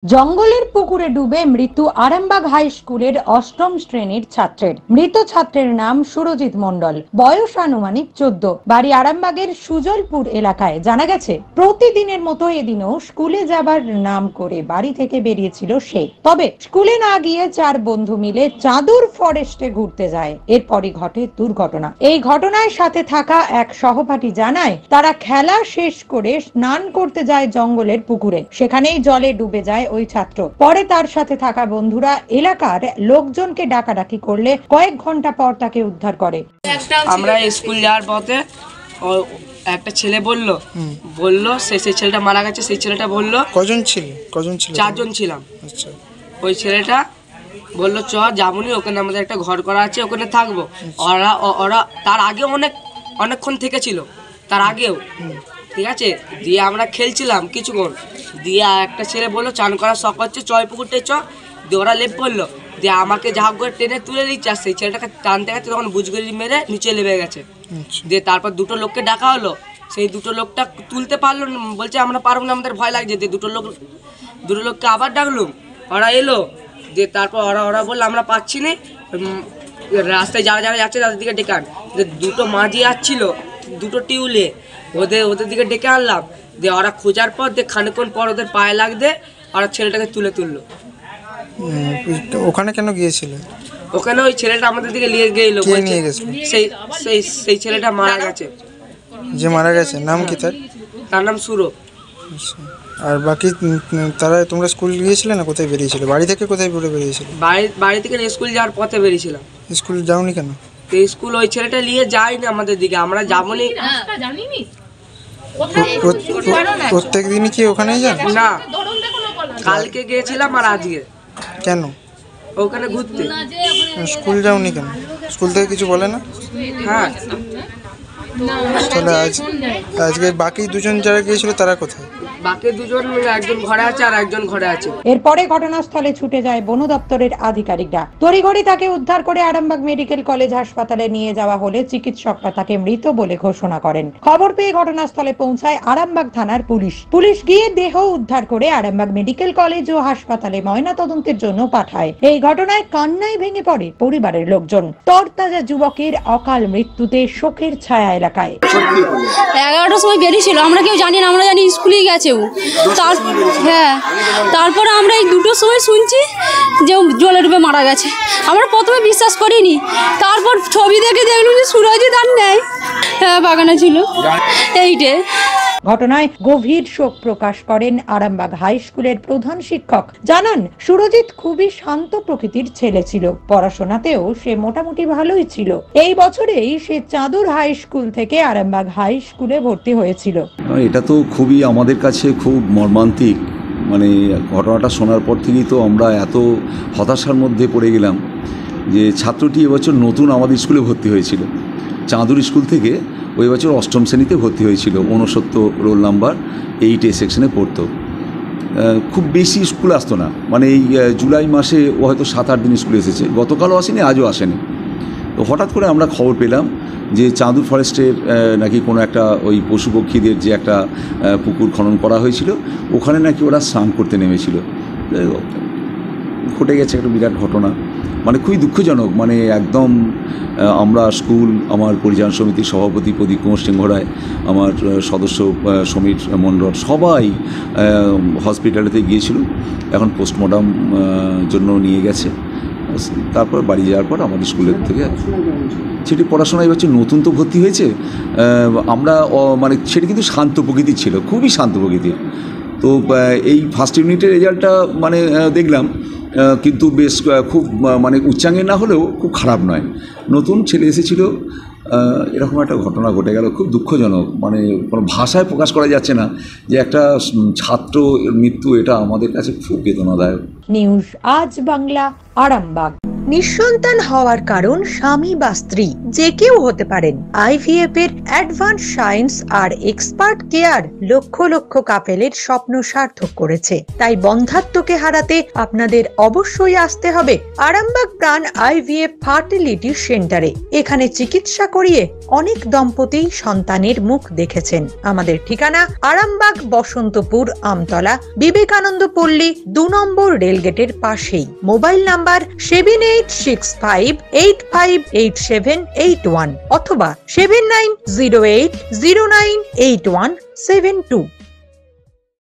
জঙ্গলের পুকুরে ডুবে মৃত্যু আরামবাগ হাই স্কুলের অষ্টম শ্রেণীর ছাত্রের। মৃত ছাত্রের নাম সুরজিৎ মণ্ডল, বয়স আনুমানিক 14। বাড়ি আরামবাগের সুজলপুর এলাকায়। জানা গেছে প্রতিদিনের মতো এদিনও স্কুলে যাবার নাম করে বাড়ি থেকে বেরিয়েছিল সে। তবে স্কুলে না গিয়ে 4 বন্ধু মিলে চাঁদুর ফরেস্টে ঘুরতে যায়। এরপরই ঘটে দুর্ঘটনা। এই ঘটনায় সাথে থাকা এক সহপাঠী জানায়, তারা খেলা শেষ করে স্নান করতে যায় জঙ্গলের পুকুরে। সেখানেই জলে ডুবে যায় ওই ছাত্র। পরে তার সাথে থাকা বন্ধুরা এলাকার লোকজনকে ডাকাডাকি করলে কয়েক ঘন্টা পর তাকে উদ্ধার করে। আমরা স্কুল যাওয়ার পথে একটা ছেলে বললো সেই ছেলেটা মারা গেছে। সেই ছেলেটা বললো কজন ছিল? 4 জন ছিলাম। আচ্ছা। ওই ছেলেটা বললো চ যাবনি, ওখানে আমাদের একটা ঘর করা আছে, ওখানে থাকবো। ওরা তার আগে অনেকক্ষণ থেকেছিল, তার আগেও ঠিক আছে। দিয়ে আমরা খেলছিলাম কিছুক্ষণ, দিয়ে একটা ছেলে বললো চান করার শখ হচ্ছে, চয় পুকুরটে চ। দিয়ে ওরা লেপ পড়লো, দিয়ে আমাকে যা করে টেনে তুলে দিচ্ছে। আর সেই ছেলেটাকে টানতে গেছে, তখন বুঝগড়ি মেরে নিচে লেবে গেছে। দিয়ে তারপর 2টো লোককে ডাকা হলো, সেই 2টো লোকটা তুলতে পারলো না, বলছে আমরা পারবো না, আমাদের ভয় লাগছে। দিয়ে 2টো লোককে আবার ডাকলুম, ওরা এলো। দিয়ে তারপর ওরা বললো আমরা পাচ্ছি না, রাস্তায় যারা যাচ্ছে তাদের দিকে ডেকে আন। 2টো মাঝি আসছিল 2টো টিউলে, ওদের দিকে ডেকে আনলাম। দিয়ে ওরা খোঁজার পর দিয়ে খানিকক্ষণ পর ওদের পায়ে লাগতে ওরা ছেলেটাকে তুললো। ওখানে কেন গিয়েছিল? ওখানে ওই ছেলেটা আমাদের দিকে নিয়ে গেছিল, সেই ছেলেটা মারা গেছে। যে মারা গেছে নাম কি তার নাম সুরো। আর বাকি তোমরা স্কুল গিয়েছিলে না? কোথায় বেরিয়েছিলে? বাড়ি থেকে কোথায় বেরিয়েছিলে? বাড়ি থেকে স্কুল যাওয়ার পথে বেরিয়েছিলাম। স্কুল যাওনি কেন? স্কুল ওই ছেলেটা নিয়ে যায়নি আমাদের দিকে, আমরা যাবনি। প্রত্যেক দিনই কি ওখানেই যান? না, কালকে গিয়েছিলাম আর আজকে। কেন ওখানে ঘুরতে? স্কুল যাওনি কেন? স্কুল থেকে কিছু বলে না? হ্যাঁ। তাহলে আজকে বাকি 2জন যারা গিয়েছিল তারা কোথায়? বাকি 2জন, একজন ঘরে আছে আর একজন ঘরে আছে। এরপরে ঘটনাস্থলে ছুটে যায় বন দপ্তরের আধিকারিকরা। তড়িঘড়ি তাকে উদ্ধার করে আরামবাগ মেডিকেল কলেজ হাসপাতালে নিয়ে যাওয়া হলে চিকিৎসকরা তাকে মৃত বলে ঘোষণা করেন। খবর পেয়ে ঘটনাস্থলে পৌঁছায় আরামবাগ থানার পুলিশ গিয়ে দেহ উদ্ধার করে আরামবাগ মেডিকেল কলেজ ও হাসপাতালে ময়নাতদন্তের জন্য পাঠায়। এই ঘটনায় কান্নায় ভেঙে পড়ে পরিবারের লোকজন। তরতাজা যুবকের অকাল মৃত্যুতে শোকের ছায়া এলাকায়। 11টার সময় বেরিয়েছিল, আমরা কেউ জানি না, আমরা জানি স্কুলেই গেছে। হ্যাঁ, তারপরে আমরা এই 2টোর সময় শুনছি যে জলে ডুবে মারা গেছে। আমরা প্রথমে বিশ্বাস করিনি, তারপর ছবি দেখে দেখলাম যে সুরজিৎ আর নেই। হ্যাঁ, বাগানে ছিল। এইটে ঘটনায় গভীর শোক প্রকাশ করেন আরামবাগ হাই স্কুলের প্রধান শিক্ষক। জানান, সুরজিৎ খুবই শান্ত প্রকৃতির ছেলে ছিল, পড়াশোনাতেও সে মোটামুটি ভালোই ছিল। এই বছরেই সে চাঁদুর হাই স্কুল থেকে আরামবাগ হাই স্কুলে ভর্তি হয়েছিল। এটা তো খুবই আমাদের কাছে খুব মর্মান্তিক। মানে ঘটনাটা শোনার পর থেকেই তো আমরা এত হতাশার মধ্যে পড়ে গেলাম যে ছাত্রটি এবছর নতুন আমাদের স্কুলে ভর্তি হয়েছিল। চাঁদুর স্কুল থেকে ওই বছর 8ম শ্রেণীতে ভর্তি হয়েছিল, 69 রোল নাম্বার 8A সেকশনে পড়তো। খুব বেশি স্কুল আসতো না, মানে এই জুলাই মাসে ও হয়তো 7-8 দিন স্কুলে এসেছে। গতকালও আসেনি, আজও আসেনি। তো হঠাৎ করে আমরা খবর পেলাম যে চাঁদুর ফরেস্টের নাকি কোনো একটা ওই পশু পক্ষীদের যে একটা পুকুর খনন করা হয়েছিল, ওখানে নাকি ওরা স্নান করতে নেমেছিল। ঘটে গেছে একটা বিরাট ঘটনা, মানে খুবই দুঃখজনক। মানে একদম আমরা স্কুল, আমার পরিচালন সমিতির সভাপতি প্রদীপ কুমার সিংহ রায়, আমার সদস্য সমীর মণ্ডল, সবাই হসপিটালেতে গিয়েছিল। এখন পোস্টমর্টম জন্য নিয়ে গেছে। তারপর বাড়ি যাওয়ার পর আমাদের স্কুলের থেকে সেটি পড়াশোনা এবছর নতুন তো ভর্তি হয়েছে। আমরা মানে সেটি কিন্তু শান্ত প্রকৃতির ছিল, খুবই শান্ত প্রকৃতির। তো এই ফার্স্ট ইউনিটের রেজাল্টটা মানে দেখলাম, কিন্তু বেশ খুব মানে উচ্চাঙ্গের না হলেও খুব খারাপ নয়। নতুন ছেলে এসেছিল, এরকম একটা ঘটনা ঘটে গেল, খুব দুঃখজনক। মানে কোনো ভাষায় প্রকাশ করা যাচ্ছে না যে একটা ছাত্র মৃত্যু, এটা আমাদের কাছে খুব বেদনাদায়ক। নিউজ আজ বাংলা, আরামবাগ। নিঃসন্তান হওয়ার কারণ স্বামী বা স্ত্রী যে কেউ হতে পারেন। আইভিএফ এর অ্যাডভান্স সায়েন্স আর এক্সপার্ট কেয়ার লক্ষ লক্ষ কাপেলের স্বপ্ন সার্থক করেছে। তাই বন্ধাত্বকে হারাতে আপনাদের অবশ্যই আসতে হবে আরামবাগ প্রাণ আইভিএফ ফার্টিলিটি সেন্টারে। এখানে চিকিৎসা করিয়ে অনেক দম্পতি সন্তানের মুখ দেখেছেন। আমাদের ঠিকানা আরামবাগ বসন্তপুর আমতলা বিবেকানন্দ পল্লী 2 নম্বর রেলগেটের পাশেই। মোবাইল নাম্বার 7865858781 অথবা 7908098172।